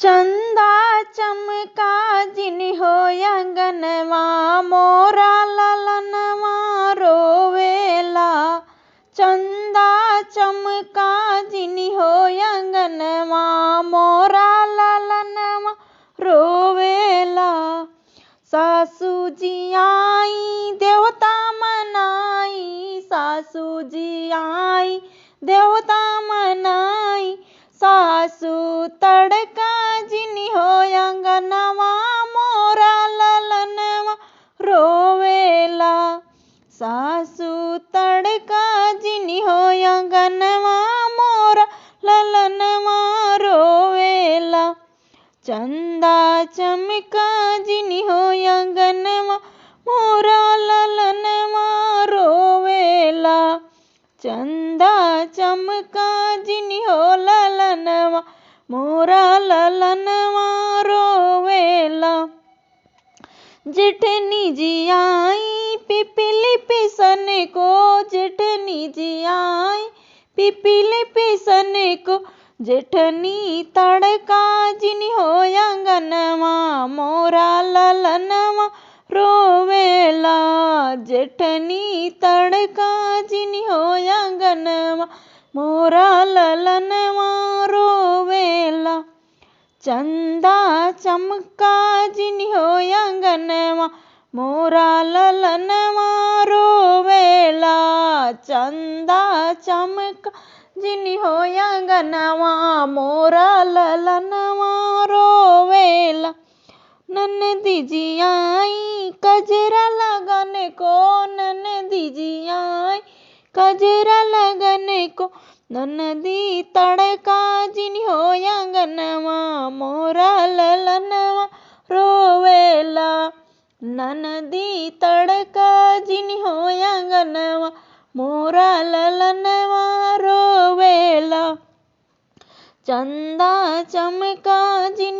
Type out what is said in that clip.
चंदा चमका जिनि हो अंगनवा मोरा ललनवा रोवेला। चंदा चमका जिनि हो अंगनवा मोरा ललनवा रोवेला। सासू जी आई देवता मनाई, सासू जी आई देवता मनाई। सासू तड़का जिनि हो अंगनवा मोरा ललनवा रोवेला। सासू तड़का जिनि हो अंगनवा मोरा ललनवा रोवेला। चंदा चमका जिनि हो अंगनवा मोरा ललनवा रोवेला। चंदा चमका जिनि हो ललनवा मोरा ललनवा रोवेला। जेठनी जी आई पिपली पिसन को, जेठनी जी आई पिपली पिसन को। जेठनी तड़का जिनि हो अंगनवा मोरा ललनवा रोवेला। जेठनी तड़का जिनि हो अंगनवा मोरा ललनवा रोवेला। चंदा चमका जिनि हो अंगनवा मोरा ललनवा रोवेला। चंदा चमका जिनि हो अंगनवा मोरा ललनवा रोवेला। ननदी जी आई कजरा लगन को, ननदी जी आई कजरा लगन को। ननदी तड़का जिनि हो अंगनवा मोरा ललनवा रोवेला। ननदी तड़का जिनि हो अंगनवा मोरा ललनवा रोवेला। चंदा चमका जिनि